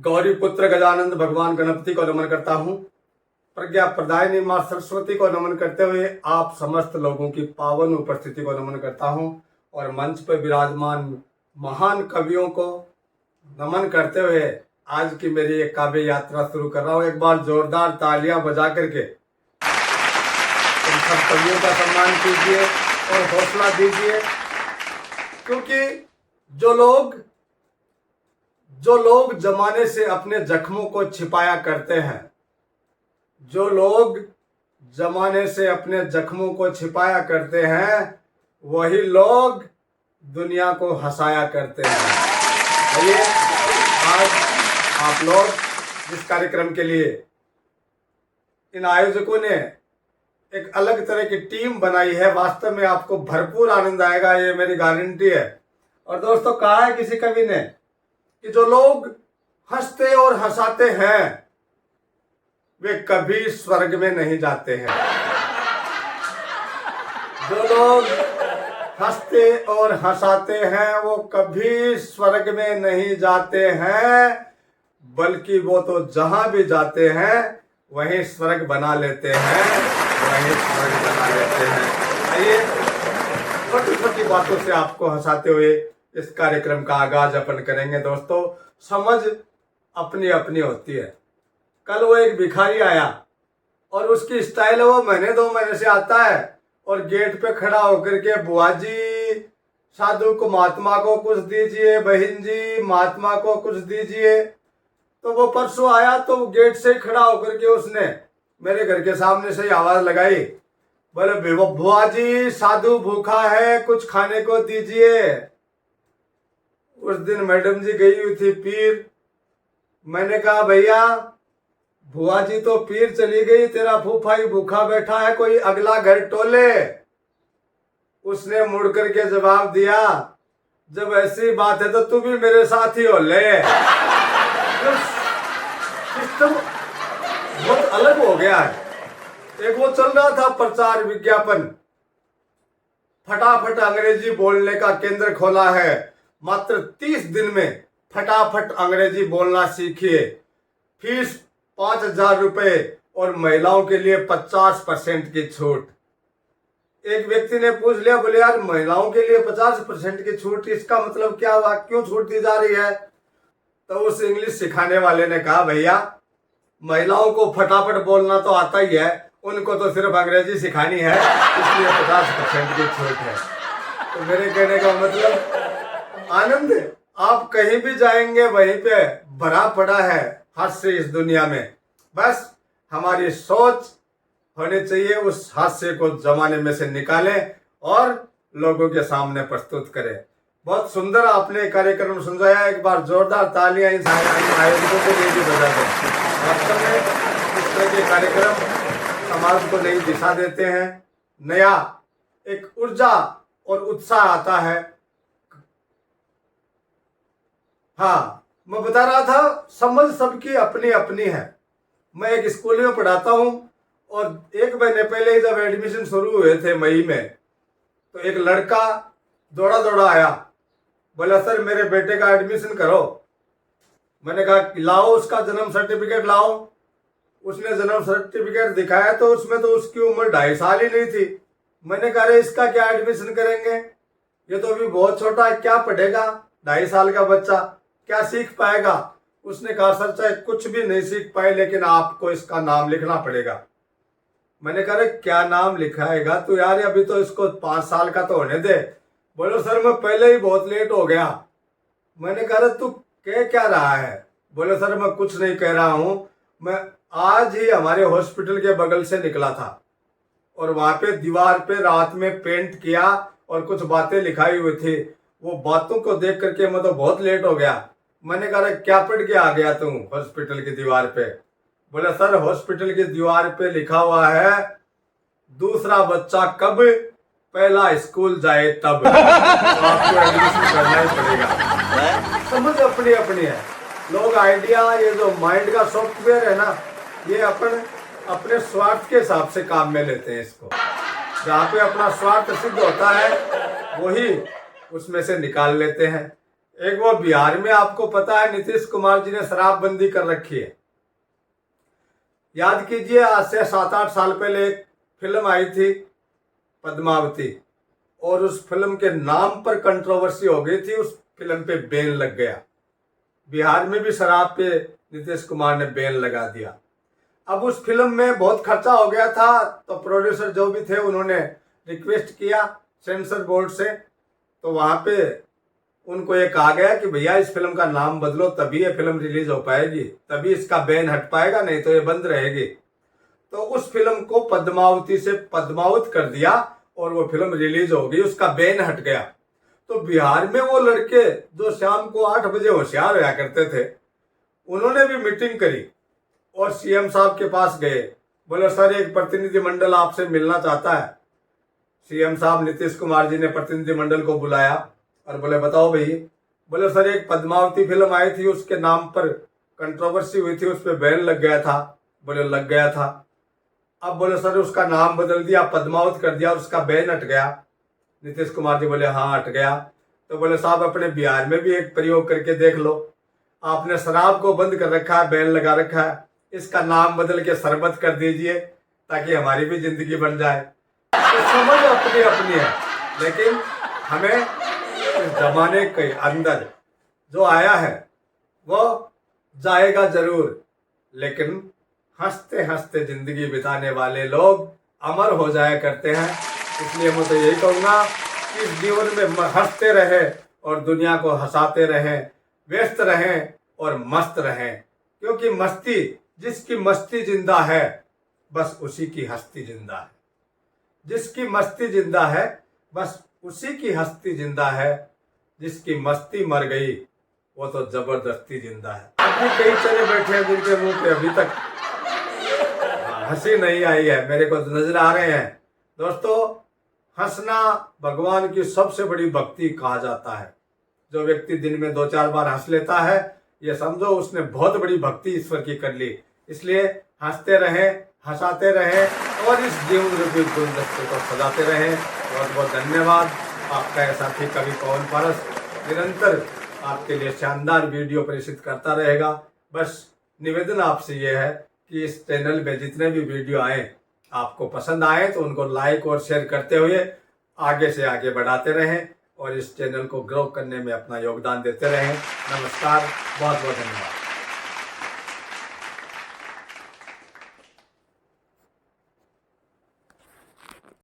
गौरी पुत्र गजानंद भगवान गणपति को नमन करता हूँ। प्रज्ञा प्रदायिनी माँ सरस्वती को नमन करते हुए आप समस्त लोगों की पावन उपस्थिति को नमन करता हूँ और मंच पर विराजमान महान कवियों को नमन करते हुए आज की मेरी एक काव्य यात्रा शुरू कर रहा हूँ। एक बार जोरदार तालियां बजा करके इन सब कवियों का सम्मान कीजिए और हौसला दीजिए, क्योंकि जो लोग जमाने से अपने जख्मों को छिपाया करते हैं, जो लोग जमाने से अपने जख्मों को छिपाया करते हैं, वही लोग दुनिया को हंसाया करते हैं। आइए, आज आप लोग जिस कार्यक्रम के लिए इन आयोजकों ने एक अलग तरह की टीम बनाई है, वास्तव में आपको भरपूर आनंद आएगा, ये मेरी गारंटी है। और दोस्तों, कहा है किसी कवि ने कि जो लोग हंसते और हंसाते हैं वे कभी स्वर्ग में नहीं जाते हैं। जो लोग हंसते और हंसाते हैं वो कभी स्वर्ग में नहीं जाते हैं, बल्कि वो तो जहां भी जाते हैं वहीं स्वर्ग बना लेते हैं, वहीं स्वर्ग बना लेते हैं। आइए, छोटी छोटी बातों से आपको हंसाते हुए इस कार्यक्रम का आगाज अपन करेंगे। दोस्तों, समझ अपनी अपनी होती है। कल वो एक भिखारी आया और उसकी स्टाइल है वो महीने 2 महीने से आता है और गेट पे खड़ा होकर के, बुआ जी साधु को महात्मा को कुछ दीजिए, बहन जी महात्मा को कुछ दीजिए। तो वो परसों आया तो गेट से खड़ा होकर के उसने मेरे घर के सामने से आवाज लगाई, बोले बुआ जी साधु भूखा है, कुछ खाने को दीजिए। उस दिन मैडम जी गई हुई थी पीर। मैंने कहा भैया, बुआ जी तो पीर चली गई, तेरा फूफा ही भूखा बैठा है, कोई अगला घर टोले। उसने मुड़ करके जवाब दिया, जब ऐसी बात है तो तू भी मेरे साथ ही हो ले। सिस्टम बहुत अलग हो गया है। एक वो चल रहा था प्रचार विज्ञापन, फटाफट अंग्रेजी बोलने का केंद्र खोला है, मात्र 30 दिन में फटाफट अंग्रेजी बोलना सीखिए, फीस 5,000 रुपए और महिलाओं के लिए 50% की छूट। एक व्यक्ति ने पूछ लिया, बोले यार महिलाओं के लिए 50% की छूट, इसका मतलब क्या हुआ, क्यों छूट दी जा रही है? तो उस इंग्लिश सिखाने वाले ने कहा, भैया महिलाओं को फटाफट बोलना तो आता ही है, उनको तो सिर्फ अंग्रेजी सिखानी है, इसलिए 50% की छूट है। तो मेरे कहने का मतलब आनंद, आप कहीं भी जाएंगे वहीं पे भरा पड़ा है हास्य इस दुनिया में। बस हमारी सोच होनी चाहिए, उस हास्य को जमाने में से निकालें और लोगों के सामने प्रस्तुत करें। बहुत सुंदर आपने कार्यक्रम सुनवाया, एक बार जोरदार तालियां इन आयोजकों के लिए भी बजा दें। वास्तव में इस तरह के कार्यक्रम समाज को नई दिशा देते हैं, नया एक ऊर्जा और उत्साह आता है। हाँ, मैं बता रहा था, समझ सबकी अपनी अपनी है। मैं एक स्कूल में पढ़ाता हूँ और 1 महीने पहले ही जब एडमिशन शुरू हुए थे मई में, तो एक लड़का दौड़ा दौड़ा आया, बोला सर मेरे बेटे का एडमिशन करो। मैंने कहा लाओ उसका जन्म सर्टिफिकेट लाओ। उसने जन्म सर्टिफिकेट दिखाया तो उसमें तो उसकी उम्र 2.5 साल ही नहीं थी। मैंने कहा अरे इसका क्या एडमिशन करेंगे, ये तो अभी बहुत छोटा है, क्या पढ़ेगा, 2.5 साल का बच्चा क्या सीख पाएगा? उसने कहा सर चाहे कुछ भी नहीं सीख पाए लेकिन आपको इसका नाम लिखना पड़ेगा। मैंने कहा अरे क्या नाम लिखाएगा तू यार, अभी तो इसको 5 साल का तो होने दे। बोलो सर मैं पहले ही बहुत लेट हो गया। मैंने कहा अरे तू कह क्या रहा है? बोले सर मैं कुछ नहीं कह रहा हूँ, मैं आज ही हमारे हॉस्पिटल के बगल से निकला था और वहां पे दीवार पे रात में पेंट किया और कुछ बातें लिखाई हुई थी, वो बातों को देख करके मैं तो बहुत लेट हो गया। मैंने कहा क्या पढ़ के आ गया तुम हॉस्पिटल की दीवार पे? बोले सर हॉस्पिटल की दीवार पे लिखा हुआ है दूसरा बच्चा कब पहला स्कूल जाए तब। तो आपको एडमिशन करना ही पड़ेगा। समझ अपनी अपनी है। लोग आइडिया, ये जो माइंड का सॉफ्टवेयर है ना, ये अपने स्वार्थ के हिसाब से काम में लेते हैं इसको। जहाँ पे अपना स्वार्थ सिद्ध होता है वही उसमें से निकाल लेते हैं। एक वो बिहार में आपको पता है नीतीश कुमार जी ने शराबबंदी कर रखी है। याद कीजिए, आज से 7-8 साल पहले एक फिल्म आई थी पद्मावती, और उस फिल्म के नाम पर कंट्रोवर्सी हो गई थी, उस फिल्म पे बैन लग गया। बिहार में भी शराब पे नीतीश कुमार ने बैन लगा दिया। अब उस फिल्म में बहुत खर्चा हो गया था, तो प्रोड्यूसर जो भी थे उन्होंने रिक्वेस्ट किया सेंसर बोर्ड से, तो वहां पे उनको ये कहा गया कि भैया इस फिल्म का नाम बदलो, तभी ये फिल्म रिलीज हो पाएगी, तभी इसका बैन हट पाएगा, नहीं तो ये बंद रहेगी। तो उस फिल्म को पद्मावती से पद्मावत कर दिया और वो फिल्म रिलीज हो गई, उसका बैन हट गया। तो बिहार में वो लड़के जो शाम को 8 बजे होशियार होया करते थे, उन्होंने भी मीटिंग करी और सीएम साहब के पास गए। बोले सर, एक प्रतिनिधिमंडल आपसे मिलना चाहता है। सीएम साहब नीतीश कुमार जी ने प्रतिनिधिमंडल को बुलाया और बोले बताओ भाई। बोले सर, एक पद्मावती फिल्म आई थी, उसके नाम पर कंट्रोवर्सी हुई थी, उस पर बैन लग गया था। बोले लग गया था। अब बोले सर, उसका नाम बदल दिया, पद्मावत कर दिया, उसका बैन हट गया। नीतीश कुमार जी बोले हाँ हट गया। तो बोले साहब, अपने बिहार में भी एक प्रयोग करके देख लो, आपने शराब को बंद कर रखा है, बैन लगा रखा है, इसका नाम बदल के शरबत कर दीजिए ताकि हमारी भी जिंदगी बन जाए। तो समझ अपनी अपनी है, लेकिन हमें इस जमाने के अंदर जो आया है वो जाएगा जरूर, लेकिन हंसते हंसते जिंदगी बिताने वाले लोग अमर हो जाया करते हैं। इसलिए मैं तो यही कहूँगा कि इस जीवन में हंसते रहे और दुनिया को हंसाते रहें, व्यस्त रहें और मस्त रहें, क्योंकि मस्ती, जिसकी मस्ती जिंदा है बस उसी की हस्ती जिंदा है। जिसकी मस्ती जिंदा है बस उसी की हस्ती जिंदा है। जिसकी मस्ती मर गई वो तो जबरदस्ती जिंदा है। अभी कई चले बैठे हैं जिनके मुंह पे अभी तक हंसी नहीं आई है, मेरे को तो नजर आ रहे हैं। दोस्तों, हंसना भगवान की सबसे बड़ी भक्ति कहा जाता है। जो व्यक्ति दिन में 2-4 बार हंस लेता है, ये समझो उसने बहुत बड़ी भक्ति ईश्वर की कर ली। इसलिए हंसते रहें, हंसाते रहें और इस जीवन रूपी गुलदस्ते को सजाते रहें। बहुत बहुत धन्यवाद। आपका ऐसा साथी कवि पवन पारस निरंतर आपके लिए शानदार वीडियो प्रेषित करता रहेगा। बस निवेदन आपसे यह है कि इस चैनल में जितने भी वीडियो आए, आपको पसंद आए तो उनको लाइक और शेयर करते हुए आगे से आगे बढ़ाते रहें और इस चैनल को ग्रो करने में अपना योगदान देते रहें। नमस्कार, बहुत बहुत धन्यवाद।